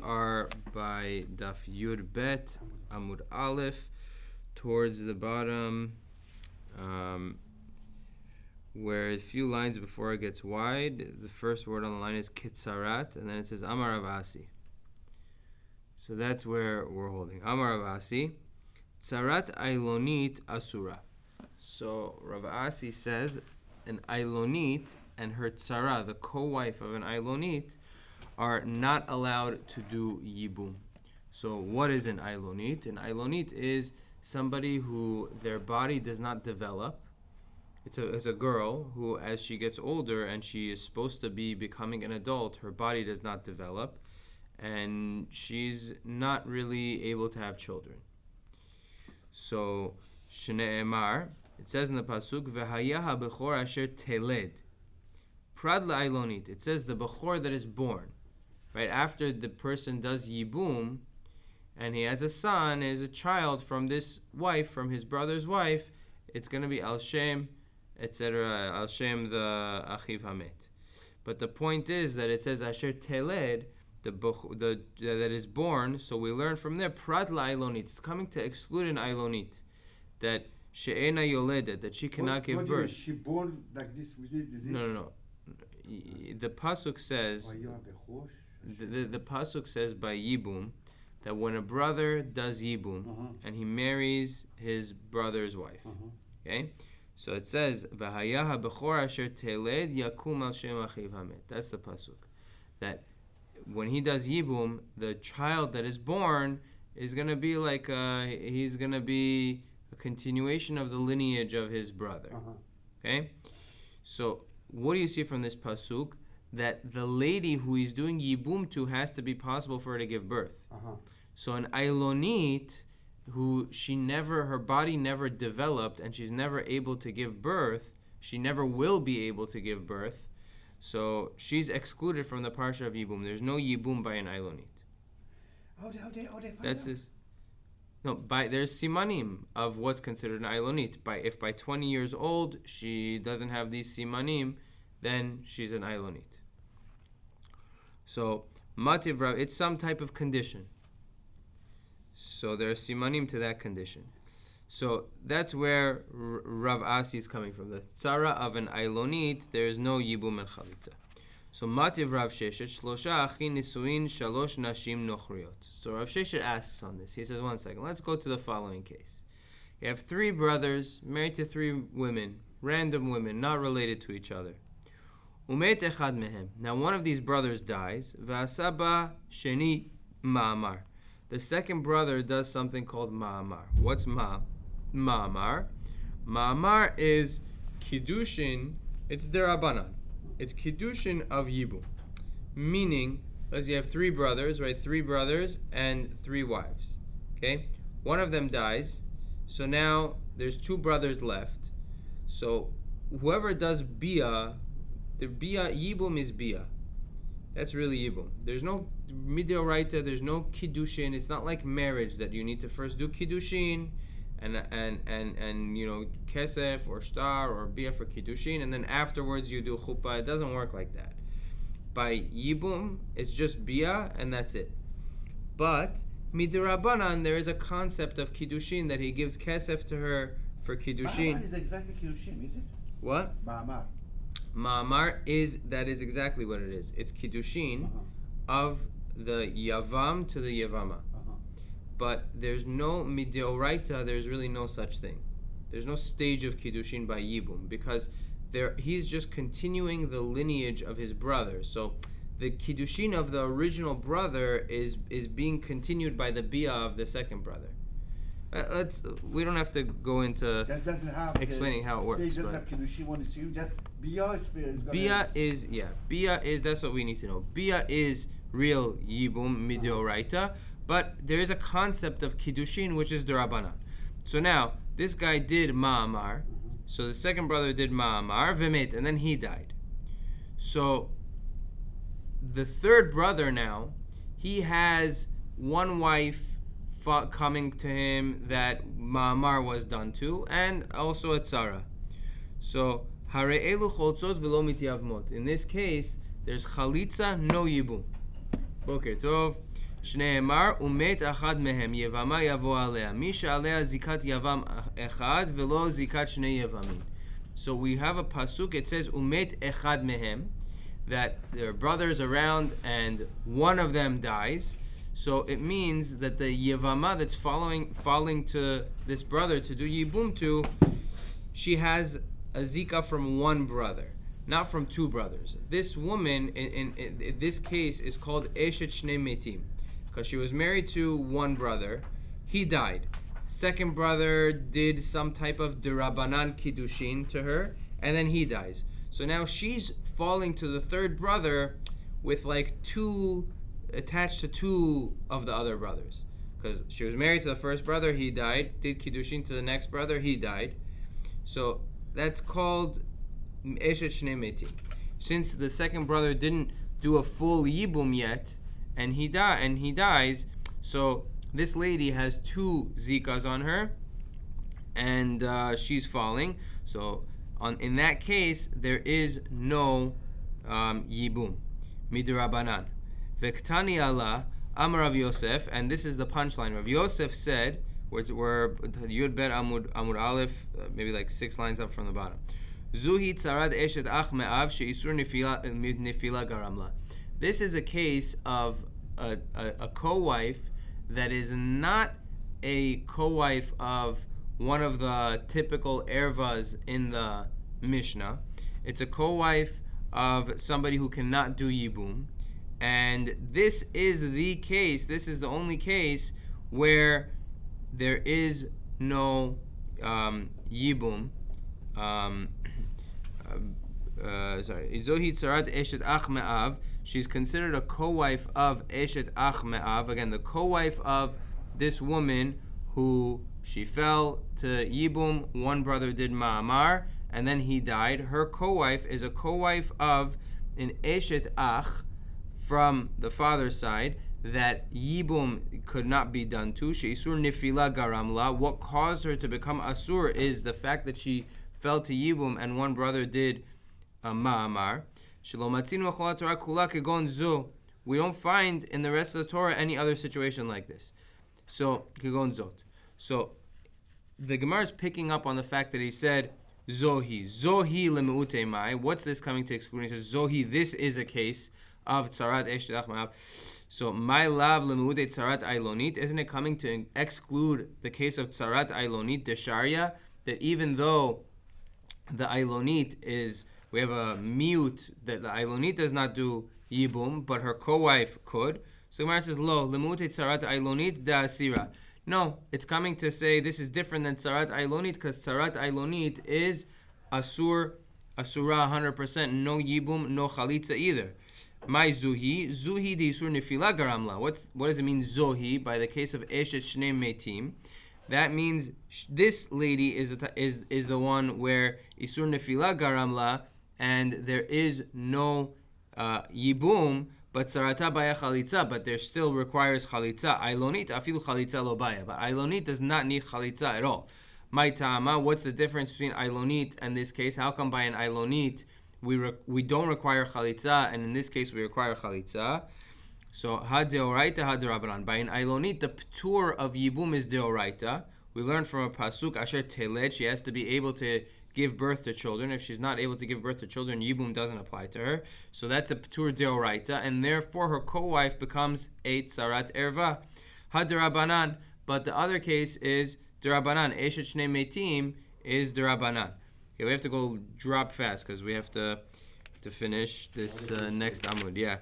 are by Daf Yud Bet Amud Aleph, towards the bottom, where a few lines before it gets wide. The first word on the line is Kitzarat, and then it says Amar Rav Asi. So that's where we're holding. Amar Rav Asi, Tzarat Ailonit Asura. So Rav Asi says an Ailonit and her tzara, the co-wife of an Ailonit, are not allowed to do Yibum. So what is an Ailonit? An Ailonit is somebody who their body does not develop. It's a girl who, as she gets older and she is supposed to be becoming an adult, her body does not develop, and she's not really able to have children. So, Shne'emar, it says in the pasuk, "V'haya ha'bechor asher teled." Prad la'ailonit. It says the bechor that is born, right after the person does yibum, and he has a son, is a child from this wife, from his brother's wife. It's going to be al shem, etc. Al shem the achiv hamet. But the point is that it says asher teled, that is born. So we learn from there prad la'ailonit. It's coming to exclude an ailonit, that she'ena yoledet, that she cannot give birth. Is she born like this with this disease? No. The pasuk says, the pasuk says by Yibum, that when a brother does Yibum and he marries his brother's wife, okay? So it says, "V'haya ha'bechor asher teled yakum al shem achiv hamet." That's the pasuk. That when he does Yibum, the child that is born is going to be like he's going to be a continuation of the lineage of his brother. Okay? So what do you see from this pasuk? That the lady who he's doing Yibum to has to be possible for her to give birth. So an Ailonit, who her body never developed and she's never able to give birth, she never will be able to give birth, so she's excluded from the parsha of Yibum. There's no Yibum by an Ailonit. How they That's this. No, there's simanim of what's considered an Ailonit. If by 20 years old she doesn't have these simanim, then she's an Ailonit. So Mativ Rav, it's some type of condition. So there are simanim to that condition. So that's where Rav Asi is coming from. The tzara of an Ailonit, there is no Yibum and Chalitza. So Mativ Rav Sheshet, Shlosha Achi Nisuin Shalosh Nashim Nochriot. So Rav Sheshet asks on this. He says, one second, let's go to the following case. You have three brothers married to three women, random women, not related to each other. Umet echad mehem. Now one of these brothers dies. V'asaba sheni ma'amar. The second brother does something called ma'amar. What's ma'amar? Ma'amar is kiddushin. It's derabanan. It's kiddushin of yibum. Meaning, as you have three brothers, right? Three brothers and three wives. Okay? One of them dies. So now there's two brothers left. So whoever does bia, the bia, yibum is bia. That's really yibum. There's no midoraita, there's no kiddushin. It's not like marriage that you need to first do kiddushin and you know, kesef or shtar or bia for kiddushin, and then afterwards you do chuppah. It doesn't work like that. By yibum, it's just bia and that's it. But midirabanan, there is a concept of kiddushin that he gives kesef to her for kiddushin. Ma'amar is exactly kiddushin, is it? What? Ma'amar. Ma'amar is exactly what it is. It's kiddushin of the yavam to the yavama. But there's no midoraita, there's really no such thing. There's no stage of kiddushin by yibum, because he's just continuing the lineage of his brother. So the kiddushin of the original brother is being continued by the bia of the second brother. We don't have to go into explaining how it works. Doesn't have kiddushin when it's you. Just bia is bia is that's what we need to know. Bia is real yibum midoraita, but there is a concept of kiddushin which is derabanan. So now this guy did ma'amar. So the second brother did ma'amar v'met, and then he died. So the third brother now, he has one wife coming to him that ma'amar was done to, and also a tzara. So hare'elu choltzot v'lo mityavmot. In this case, there's chalitza, no yibum. Boker tov. Shneemar umet achad mehem Yevama yavo alea. Misha alea zikat Yavam echad velo zikat shnei Yevamin. So we have a pasuk. It says umet echad mehem, that there are brothers around and one of them dies. So it means that the Yevama that's falling to this brother to do Yibum to, she has a zika from one brother, not from two brothers. This woman, in this case, is called Eshet Shnei Metim, because she was married to one brother. He died. Second brother did some type of derabanan kiddushin to her, and then he dies. So now she's falling to the third brother with like two, attached to two of the other brothers. Because she was married to the first brother, he died. Did kiddushin to the next brother, he died. So that's called Eshet Shnei Metim. Since the second brother didn't do a full yibum yet, and he dies, so this lady has two zikas on her, and she's falling. So in that case, there is no yibum midrabanan. Vektani Allah Amar Rav Yosef, and this is the punchline. Rav Yosef said, we're Yud Bet Amud Aleph, maybe like 6 lines up from the bottom. Zuhi tzarad eshet ach me'av she'isur nefila garamla. This is a case of a co-wife that is not a co-wife of one of the typical ervas in the Mishnah. It's a co-wife of somebody who cannot do yibum. And this is the case, this is the only case where there is no yibum. Zohi tzarat eshet ach me'av. She's considered a co-wife of eshet ach me'av. Again, the co-wife of this woman who she fell to yibum. One brother did ma'amar, and then he died. Her co-wife is a co-wife of an eshet ach from the father's side that yibum could not be done to. She'isur nefila garamla. What caused her to become asur is the fact that she fell to yibum and one brother did ma'amar. We don't find in the rest of the Torah any other situation like this. So kegon zot. So the Gemara is picking up on the fact that he said zohi lemeute mai. What's this coming to exclude? He says zohi. This is a case of tzarat eshet ach me'av. So my lav lemeute tzarat ailonit. Isn't it coming to exclude the case of tzarat ailonit desharia? That even though the ailonit is, we have a miut that the ailonit does not do yibum, but her co-wife could. So Gemara says lo lemeute tzarat ailonit da asira. No, it's coming to say this is different than tzarat ailonit, because tzarat ailonit is asura 100%, no yibum, no chalitza either. My zuhi di isur nefila garamla. What does it mean zohi by the case of eshet shnei metim? That means this lady is the one where isur nefila garamla, and there is no yibum, but tzarata baya chalitza, but there still requires chalitza. Ailonit afilu chalitza lo baya, but ailonit does not need chalitza at all. My ta'ama, what's the difference between ailonit and this case? How come by an ailonit we don't require chalitza, and in this case we require chalitza? So ha deoraita ha derabanan. By an ailonit, the ptur of yibum is deoraita. We learned from a pasuk asher teled. She has to be able to give birth to children. If she's not able to give birth to children, yibum doesn't apply to her. So that's a ptur deoraita, and therefore her co-wife becomes a tzarat erva. Ha derabanan. But the other case is derabanan. Eshet shnei metim is derabanan. Okay, we have to go drop fast because we have to finish this next amud. Yeah.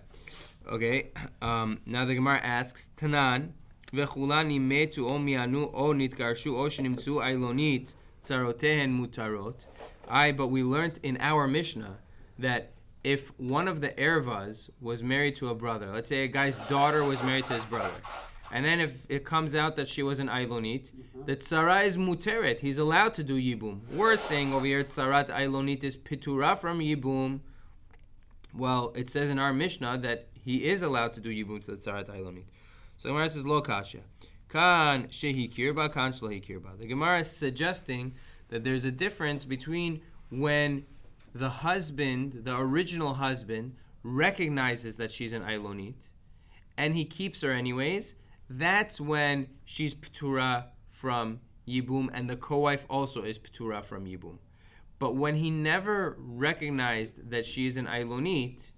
Okay. Now the Gemara asks, Tanan, v'chulani metu o mianu o nitgarshu o shenimtzu ailonit tzarotehen mutarot. But we learnt in our Mishnah that if one of the ervas was married to a brother, let's say a guy's daughter was married to his brother, and then if it comes out that she was an ailonit, the tzara is muteret. He's allowed to do yibum. We're saying over here tzarat ailonit is pitura from yibum. Well, it says in our Mishnah that he is allowed to do yibum to the tzarat ailonit. So the Gemara says lo kasha. Kan shehi kirba, kan shlohi kirba. The Gemara is suggesting that there's a difference between when the husband, the original husband, recognizes that she's an ailonit, and he keeps her anyways, that's when she's p'tura from Yibum, and the co-wife also is p'tura from Yibum. But when he never recognized that she is an Ailonit,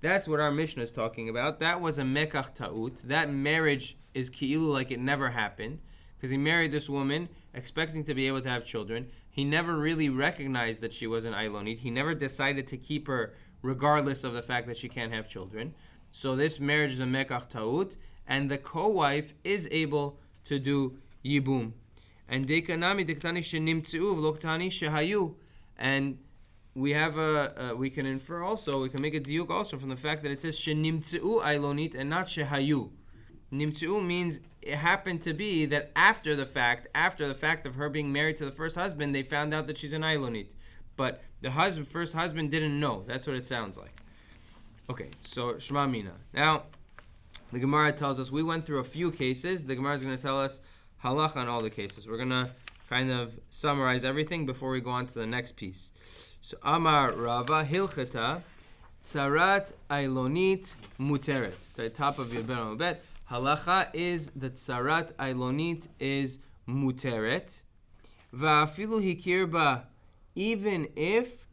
that's what our Mishnah is talking about. That was a mekach ta'ut. That marriage is ki'ilu, like it never happened, because he married this woman expecting to be able to have children. He never really recognized that she was an Ailonit. He never decided to keep her regardless of the fact that she can't have children. So this marriage is a mekach ta'ut, and the co-wife is able to do yibum. And dekanami dektani shenimtzu v'loktani shehayu. And we have we can infer also, we can make a diuk also from the fact that it says shenimtzu ailonit and not shehayu. Nimtzu means it happened to be that after the fact of her being married to the first husband, they found out that she's an ailonit. But the first husband didn't know. That's what it sounds like. Okay, so Shema Mina. Now, the Gemara tells us, we went through a few cases. The Gemara is going to tell us halacha on all the cases. We're going to kind of summarize everything before we go on to the next piece. So, Amar Rava Hilchata Tzarat Ailonit Muteret. The top of your bet. Halacha is that Tzarat Ailonit is Muteret. Va'afilu hikir ba. Even if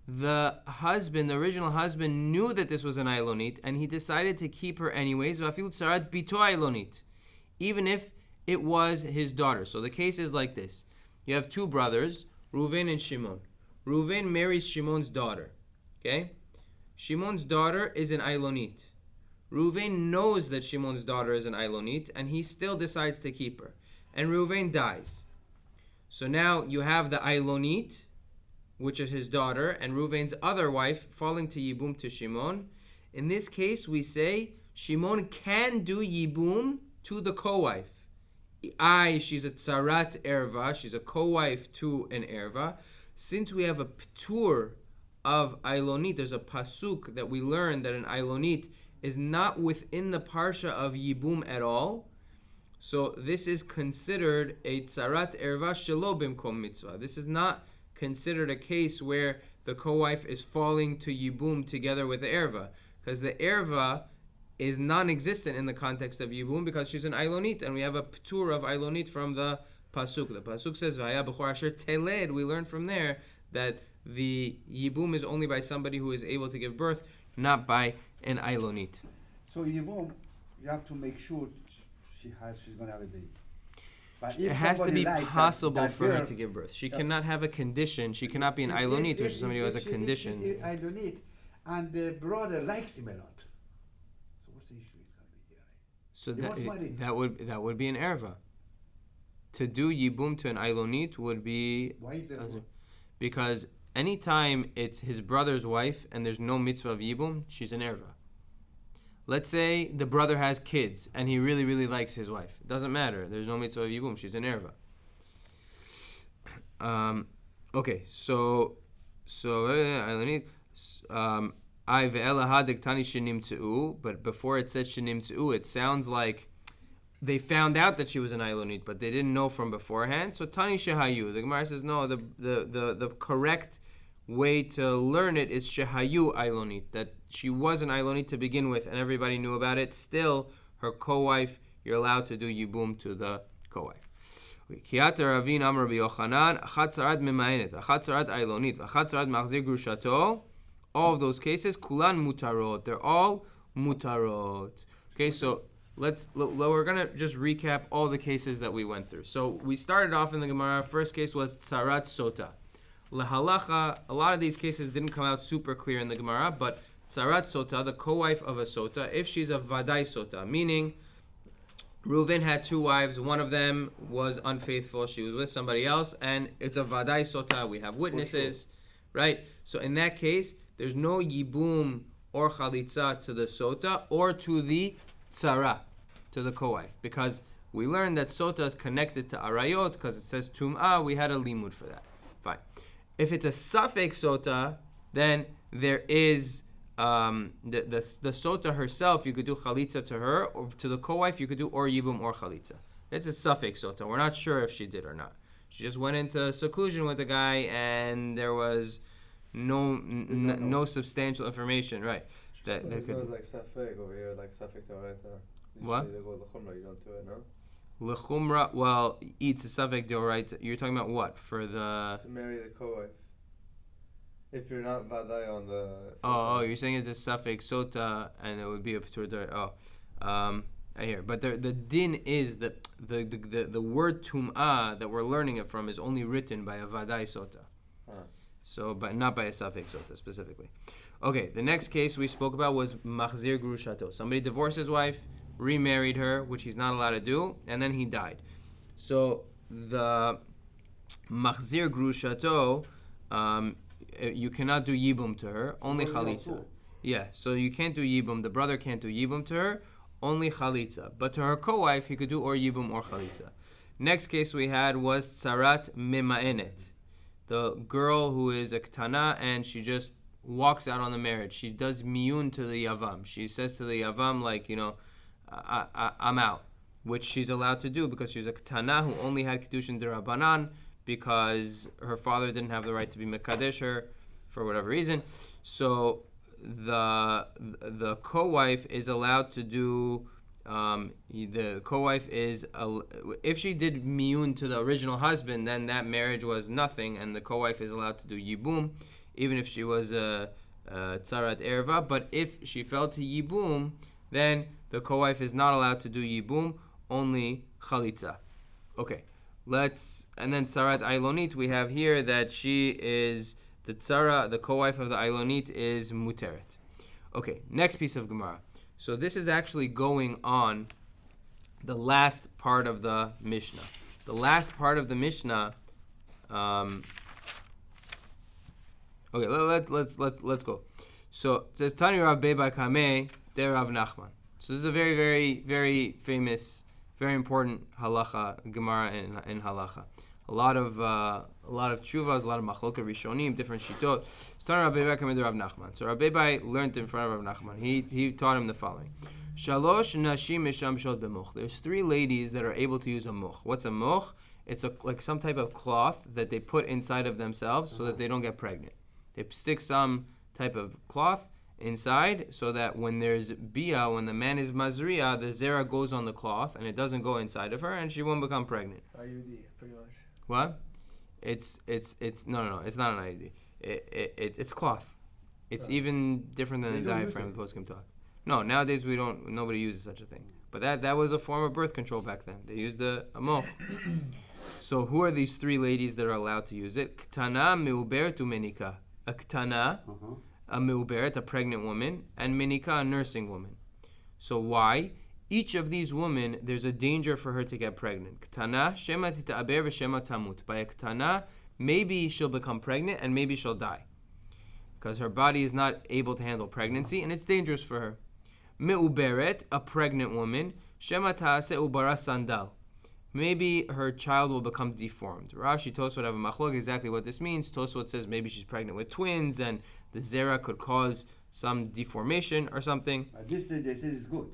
the original husband, knew that this was an Ailonit and he decided to keep her anyways, va'afilu tzarat bito Ailonit. Even if it was his daughter. So the case is like this. You have two brothers, Reuven and Shimon. Reuven marries Shimon's daughter. Okay? Shimon's daughter is an Ailonit. Reuven knows that Shimon's daughter is an Ailonit, and he still decides to keep her. And Reuven dies. So now you have the Ailonit, which is his daughter, and Reuven's other wife falling to Yibum to Shimon. In this case, we say Shimon can do Yibum to the co-wife. She's a tzarat erva, she's a co-wife to an erva. Since we have a p'tur of Ailonit, there's a pasuk that we learn that an Ailonit is not within the parsha of Yibum at all. So this is considered a tzarat erva shelo bimkom mitzvah. This is not considered a case where the co-wife is falling to Yibum together with the erva, because the erva is non-existent in the context of Yibum because she's an Ailonit, and we have a p'tur of Ailonit from the pasuk. The pasuk says, "Vaya b'chor asher teled." We learn from there that the Yibum is only by somebody who is able to give birth, not by an Ailonit. So Yibum, you have to make sure she's going to have a baby. But it has to be possible for her to give birth. She cannot have a condition. She cannot be an Ailonit, which is somebody who has a condition. She's Ailonit, and the brother likes him a lot. So what's the issue is going to be here? So that would be an erva. To do Yibum to an Ailonit would be... Why is that? Because anytime it's his brother's wife and there's no mitzvah of Yibum, she's an erva. Let's say the brother has kids and he really, really likes his wife. It doesn't matter. There's no mitzvah of Yibum. She's an erva. Okay, so but before it said shenimtzu, it sounds like they found out that she was an Ailonit, but they didn't know from beforehand. So tani shehayu. The Gemara says no. The correct way to learn it is shehayu Ailonit, that she was an Ailonit to begin with, and everybody knew about it. Still, her co-wife, you're allowed to do Yibum to the co-wife. Kiyat Ravin Amar Rabbi Yochanan, achat tzarad memayenet, achat tzarad Ailonit, achat tzarad machzir grushato. All of those cases, kulan mutarot. They're all mutarot. Okay, so we're gonna just recap all the cases that we went through. So we started off in the Gemara. First case was tzarat sota. Lahalacha, a lot of these cases didn't come out super clear in the Gemara, but tzarat sota, the co-wife of a sota, if she's a vadai sota, meaning Reuven had two wives, one of them was unfaithful, she was with somebody else, and it's a vadai sota, we have witnesses, right? So in that case, there's no yibum or chalitza to the sota or to the tzara, to the co-wife, because we learned that sota is connected to arayot, because it says tum'ah, we had a limud for that. Fine. If it's a suffix sota, then there is the sota herself, you could do chalitza to her, or to the co-wife, you could do or yibum or chalitza. It's a suffix sota. We're not sure if she did or not. She just went into seclusion with the guy, and there was no substantial information, right? that could. Like safek over here, like safek deoraita. What? They go l'chumra. You don't do it, no. L'chumra. Well, it's a safek deoraita. You're talking about what for the? To marry the co-wife. If you're not vaday on the. Oh, you're saying it's a safek sota, and it would be a patur der. I hear. But the din is that the word tum'ah that we're learning it from is only written by a vaday sota. So, but not by a safek sota specifically. Okay, the next case we spoke about was machzir grushato. Somebody divorced his wife, remarried her, which he's not allowed to do, and then he died. So the machzir grushato, you cannot do yibum to her, only chalitza. Yeah, so you can't do yibum. The brother can't do yibum to her, only chalitza. But to her co-wife, he could do or yibum or chalitza. Next case we had was tsarat mema'enet. The girl who is a ketana and she just walks out on the marriage. She does miyun to the yavam. She says to the yavam, like, I'm out, which she's allowed to do because she's a ketana who only had kedushin derabanan because her father didn't have the right to be mekadesh her for whatever reason. So the co-wife is allowed to do. The co-wife is, if she did miyun to the original husband, then that marriage was nothing, and the co-wife is allowed to do yibum, even if she was a tzarat erva. But if she fell to yibum, then the co-wife is not allowed to do yibum, only chalitza. Okay, and then tzarat ailonit, we have here that she is the co-wife of the ailonit is muteret. Okay, next piece of Gemara. So this is actually going on the last part of the Mishnah. The last part of the Mishnah. Okay, let's go. So it says Tani Rav Beba Kameh de Rav Nachman. So this is a very, very, very famous, very important halacha Gemara in halacha. A lot of tshuvas, a lot of machlokah rishonim, different shitot. So Tani Rav Beba Kameh de Rav Nachman. So Rav Beba learned in front of Rav Nachman. He taught him the following: Shalosh nashim mishamshot b'moch. There's 3 ladies that are able to use a moch. What's a moch? It's like some type of cloth that they put inside of themselves so that they don't get pregnant. They stick some type of cloth inside so that when there's bia, when the man is mazriya, the zera goes on the cloth and it doesn't go inside of her and she won't become pregnant. It's IUD, pretty much. What? It's no, it's not an IUD. It's cloth. It's even different than the diaphragm, the poskim talk. No, nowadays nobody uses such a thing. But that was a form of birth control back then. They used a moch. So who are these 3 ladies that are allowed to use it? Ktana meuberet umenika. A ktana, a meuberet, a pregnant woman, and menika, a nursing woman. So why? Each of these women, there's a danger for her to get pregnant. Ktana, shema tita'aber v'shema tamut. By a ktana, maybe she'll become pregnant and maybe she'll die. Because her body is not able to handle pregnancy and it's dangerous for her. Meuberet, a pregnant woman, shema ta'ase ubara sandal. Maybe her child will become deformed. Rashi, Tosfot have a machlok exactly what this means. Tosfot says maybe she's pregnant with twins and the zera could cause some deformation or something. At this stage, they said it's good.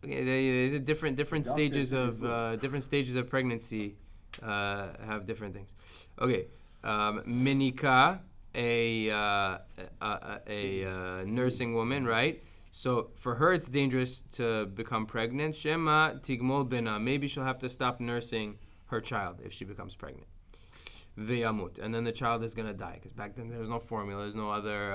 Okay, they different stages of pregnancy have different things. Okay, menika, a nursing woman, right? So for her, it's dangerous to become pregnant. Shema tigmol bena. Maybe she'll have to stop nursing her child if she becomes pregnant. Yevamot, and then the child is gonna die because back then there was no formula. There's no other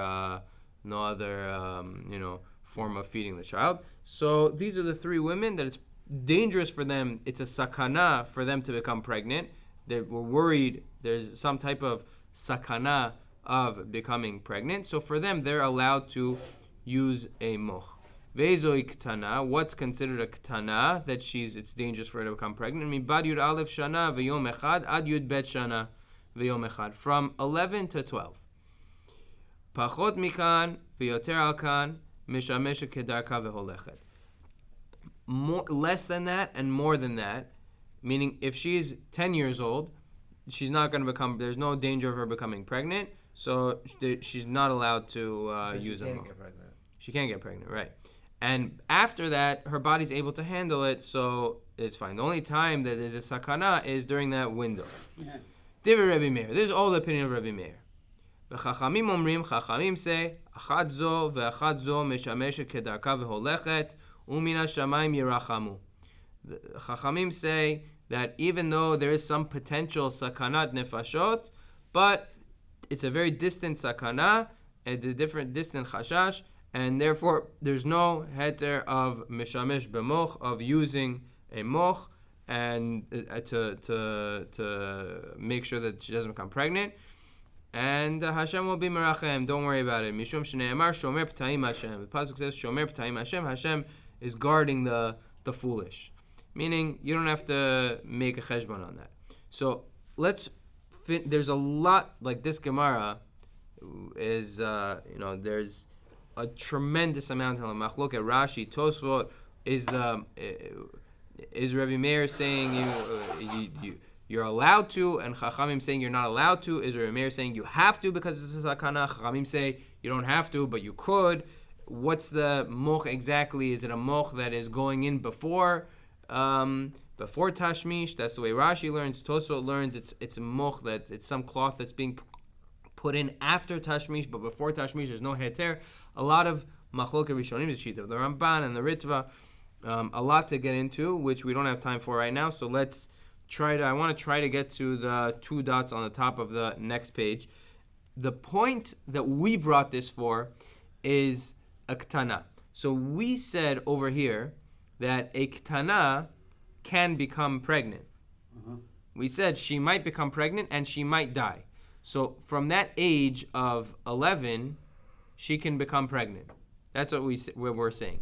form of feeding the child. So these are the 3 women that it's dangerous for them. It's a sakana for them to become pregnant. They were worried there's some type of sakana of becoming pregnant. So for them, they're allowed to use a moch. Ve'zoi ktana, what's considered a ktana that it's dangerous for her to become pregnant? I mean, bad yud aleph shana ve'yom echad ad yud bet shana ve'yom echad, from 11 to 12. Pachot mikan ve'yoter al kan mishameshet kedarka ve'holechet. Less than that and more than that, meaning if she's 10 years old, she's not going to there's no danger of her becoming pregnant, so she's not allowed to use a moch. She can't get pregnant, right? And after that, her body's able to handle it, so it's fine. The only time that there's a sakana is during that window. Divrei Rabbi Meir. This is all the opinion of Rabbi Meir. וחכמים אומרים, חכמים say, אחת זו ואחת זו משמשת כדרכה והולכת, ומן השמיים ירחמו. Chachamim say that even though there is some potential sakanat nefashot, but it's a very distant sakana, and a different distant chashash, and therefore there's no heter of mishamesh b'moch, of using a moch, and to make sure that she doesn't become pregnant. And Hashem will be merachem. Don't worry about it. Mishum shneimar shomer p'taim Hashem. The pasuk says shomer p'taim Hashem. Hashem is guarding the foolish, meaning you don't have to make a cheshbon on that. So let's. There's a lot like this Gemara is. There's a tremendous amount of machlok at Rashi, Tosfot. Is Rabbi Meir saying you're allowed to, and Chachamim saying you're not allowed to? Is Rabbi Meir saying you have to because this is sakana? Chachamim say you don't have to, but you could. What's the moch exactly? Is it a moch that is going in before tashmish? That's the way Rashi learns. Tosfot learns it's a moch that it's some cloth that's being put in after tashmish, but before tashmish there's no heter. A lot of machlokei rishonim is sheet of the Ramban and the Ritva. A lot to get into, which we don't have time for right now. So let's try to. I want to try to get to the 2 dots on the top of the next page. The point that we brought this for is a ktana. So we said over here that a ktana can become pregnant. We said she might become pregnant and she might die. So from that age of 11, she can become pregnant. That's what we're saying.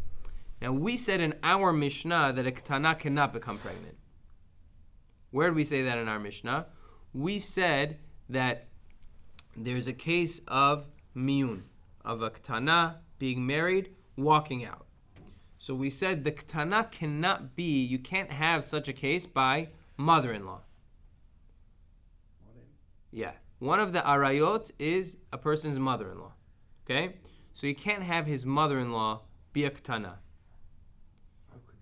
Now we said in our Mishnah that a ktana cannot become pregnant. Where did we say that in our Mishnah? We said that there's a case of miyun, of a ktana being married, walking out. So we said the ktana cannot be, you can't have such a case by mother-in-law. Yeah. One of the arayot is a person's mother-in-law. Okay? So you can't have his mother-in-law be a ktana.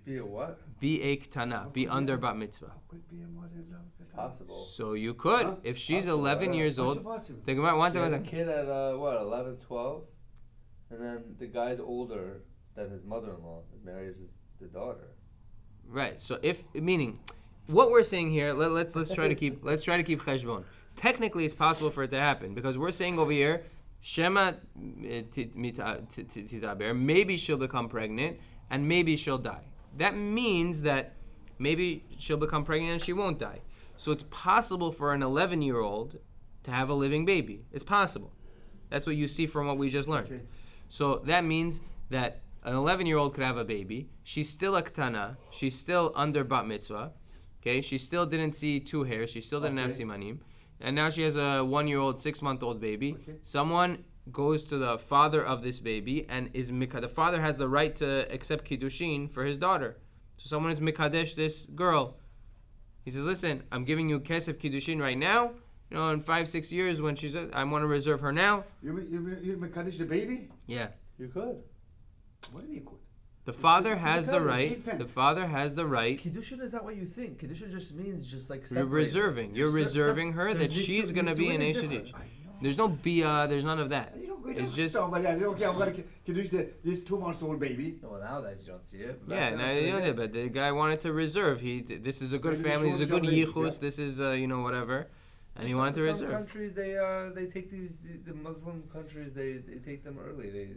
Be a what? Be a ktana. Be under bat mitzvah. How could be a mother-in-law? It's possible. So you could. If she's 11 years old. Possible. The Gemara, one He has a second. kid at 11, 12, and then the guy's older than his mother-in-law and marries the daughter. Right. So meaning, what we're saying here, let's try to keep cheshbon. Technically, it's possible for it to happen because we're saying over here, Shema titaber, maybe she'll become pregnant and maybe she'll die. That means that maybe she'll become pregnant and she won't die. So it's possible for an 11-year-old to have a living baby. It's possible. That's what you see from what we just learned. Okay. So that means that an 11-year-old could have a baby. She's still a ktana. She's still under bat mitzvah. Okay, she still didn't see 2 hairs. She still didn't have simanim. And now she has a 1-year-old, 6-month-old baby. Okay. Someone goes to the father of this baby and the father has the right to accept kiddushin for his daughter. So someone is mikadesh this girl. He says, listen, I'm giving you kesef kiddushin right now. In 5-6 years when I want to reserve her now. You mekadesh the baby? Yeah. You could. What do you mean you could? The father has the Kiddushin, right. infant. The father has the right. Kiddushin is not what you think. Kiddushin just means just like You're reserving. You're reserving her that There's she's going to be an Eish. I know. There's no bia. There's none of that. You don't go It's to just somebody else. Okay, I'm going to kiddush this 2-month-old baby. Well, nowadays you don't see it. yeah. Now you know that, but the guy wanted to reserve. This is a good Maybe family. This is a good short-term babies, yichus. yeah. This is whatever, and he wanted to Some reserve. countries they take the Muslim countries they take them early.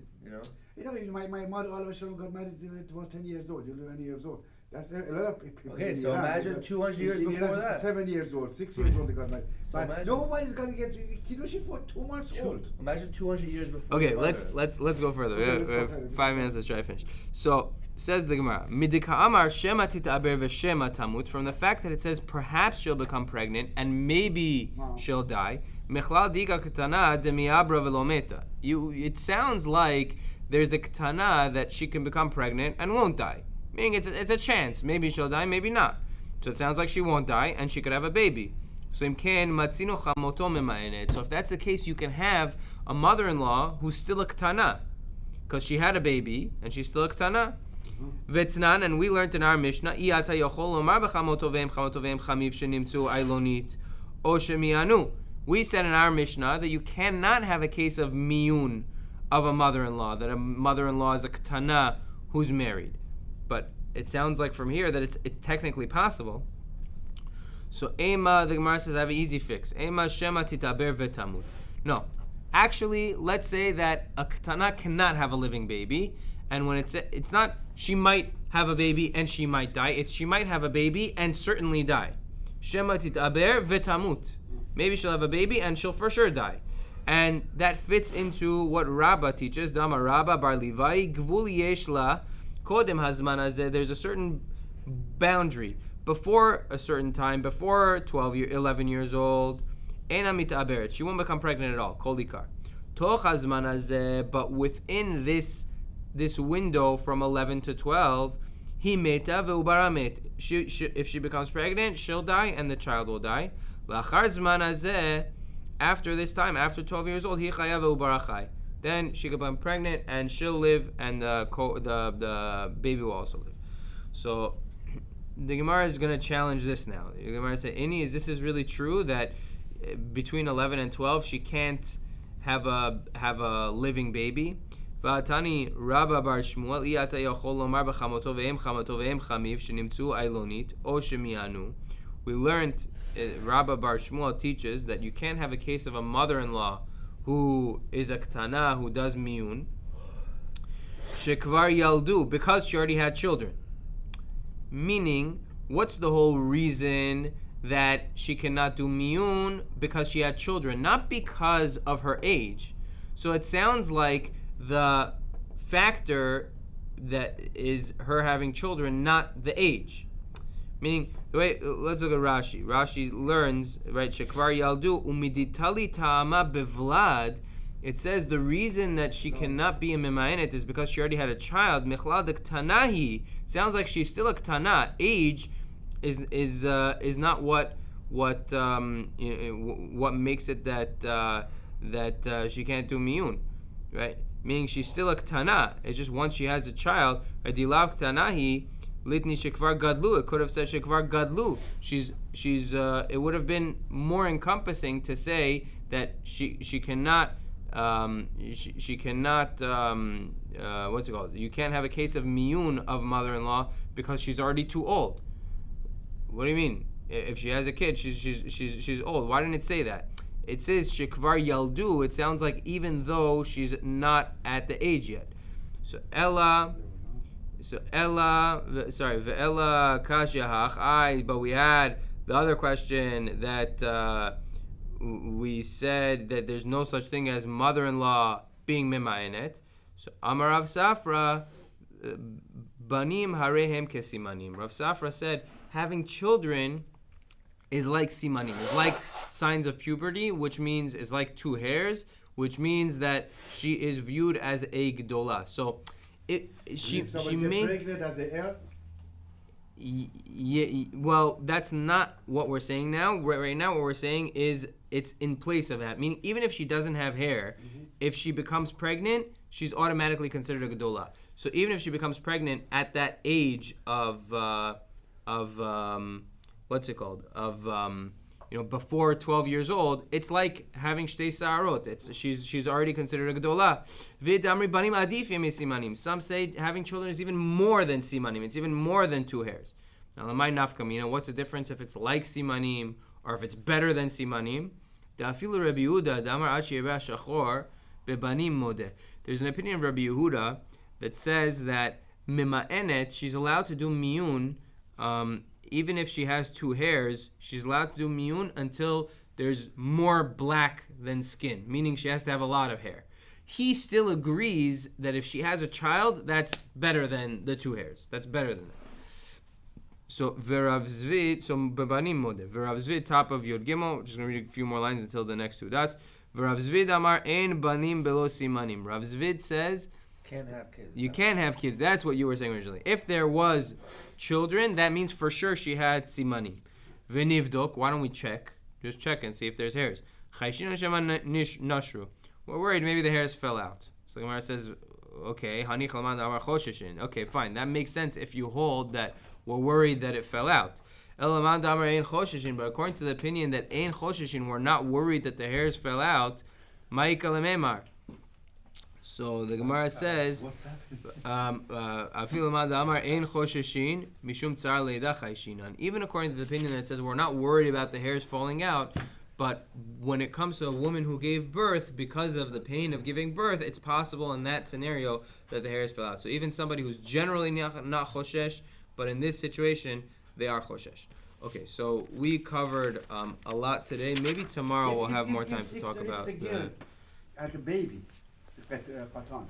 My mother all of a sudden got married when she was 10 years old, 11 years old. That's a lot of people. Okay, in so Iran, imagine 200 years in before Iran, that. 7 years old, 6 years old they got married. So But imagine- nobody's going to get kiddushin for 2 months old. Imagine 200 years before. Okay, the let's go further. Okay, We let's go have further. 5 minutes to try to finish. So says the Gemara, Midika Amar Shema titaber v'Shema tamut. From the fact that it says perhaps she'll become pregnant and maybe Wow. she'll die. Mechlal dika ketana demiabra velometa. It sounds like there's a ketana that she can become pregnant and won't die. Meaning it's a chance. Maybe she'll die, maybe not. So it sounds like she won't die and she could have a baby. So imken matzino chamoto mema'enet. So if that's the case, you can have a mother-in-law who's still a ketana, because she had a baby and she's still a ketana. Vetnan, and we learned in our Mishnah, Iyata yochol lomar b'chamotoveim chamiv shenimtzu ailonit o shemianu We said in our Mishnah that you cannot have a case of miyun of a mother-in-law, that a mother-in-law is a ketana who's married. But it sounds like from here that it's technically possible. So Ema, the Gemara says, I have an easy fix. Ema shema titaber vetamut. No. Actually, let's say that a ketana cannot have a living baby, and when it's not she might have a baby and she might die, it's she might have a baby and certainly die. Shema titaber vetamut. Maybe she'll have a baby and she'll for sure die. And that fits into what Rabbah teaches. Dama Rabbah bar Levi gvul yesh la kodem hazman hazeh. There's a certain boundary before a certain time, before 11 years old. Ena mita'aberet. She won't become pregnant at all. Kol ikar. Toch hazman hazeh. But within this window from 11 to 12, he meta ve'ubara met. If she becomes pregnant, she'll die and the child will die. Lachar zman hazeh. After this time, after 12 years old, then she could become pregnant and she'll live, and the baby will also live. So the Gemara is going to challenge this now. The Gemara says, "Ini, this is really true that between 11 and 12 she can't have a living baby?" V'atani Rabba bar Shmuel iyata yachol lomar b'chamoto ve'em chamiv shenimtzu ailonit o shemianu. We learned. Rabba bar Shmuel teaches that you can't have a case of a mother-in-law who is a ketana, who does miyun, shekvar yaldu, because she already had children. Meaning, what's the whole reason that she cannot do miyun? Because she had children, not because of her age. So it sounds like the factor that is her having children, not the age. Meaning, let's look at Rashi. Rashi learns, right? Shekvar yaldu umiditali ta'ama bevlad. It says the reason that she cannot be a mimayenet is because she already had a child. Michlad ktanahi. Sounds like she's still a ktana. Age is not what makes it that she can't do miyun, right? Meaning she's still a ktana. It's just once she has a child, dilav ktanahi. Litni shekvar gadlu. It could have said shekvar gadlu. She's. It would have been more encompassing to say that she cannot. She cannot. What's it called? You can't have a case of miyun of mother-in-law because she's already too old. What do you mean? If she has a kid, she's old. Why didn't it say that? It says shekvar yaldu. It sounds like even though she's not at the age yet. So Ella. Ve'ela kashyahach. But we had the other question that we said that there's no such thing as mother-in-law being mimayenet. So Amar Rav Safra, banim harehem kesimanim. Rav Safra said having children is like simanim, is like signs of puberty, which means is like two hairs, which means that she is viewed as a gdola. So she may pregnant as the heir? Well, that's not what we're saying now. Right now, what we're saying is it's in place of that. Meaning, even if she doesn't have hair, if she becomes pregnant, she's automatically considered a gedola. So even if she becomes pregnant at that age of what's it called? Before 12 years old, it's like having shtei sa'arot. She's already considered a gedola. V'damri banim adif yemi simanim. Some say having children is even more than simanim. It's even more than two hairs. Now, lamai nafkamina. What's the difference if it's like simanim or if it's better than simanim? Da'afilu Rabbi Yehuda damar achi yireh shachor bebanim modeh. There's an opinion of Rabbi Yehuda that says that mima'enet, she's allowed to do miyun. Even if she has two hairs, she's allowed to do miyun until there's more black than skin, meaning she has to have a lot of hair. He still agrees that if she has a child, that's better than the two hairs. That's better than that. So, Verav Zvid, so Bebanim Modeh. Verav Zvid, top of Yod Gimel. We're just going to read a few more lines until the next two dots. Verav Zvid Amar Ein Banim Belo Simanim. Rav Zvid says, can't have kids. You can't have kids. That's what you were saying originally. If there was children, that means for sure she had simanim. V'nivdok, why don't we check? Just check and see if there's hairs. Chayshin Hashem nashru. We're worried maybe the hairs fell out. So the Gemara says, okay, Hani Chalman Amar Choshishin. Okay, fine. That makes sense if you hold that we're worried that it fell out. Elaman damar ein choshishin, but according to the opinion that ein choshishin, we're not worried that the hairs fell out. Ma'ika lememar. So the Gemara says, Afilu man damar ein choshishin mishum tsar leida chayshinan. Even according to the opinion that says we're not worried about the hairs falling out, but when it comes to a woman who gave birth, because of the pain of giving birth, it's possible in that scenario that the hairs fell out. So even somebody who's generally not choshesh, but in this situation, they are choshesh. Okay, so we covered a lot today. Maybe tomorrow we'll have more time to talk about the girl at the baby, at Patan.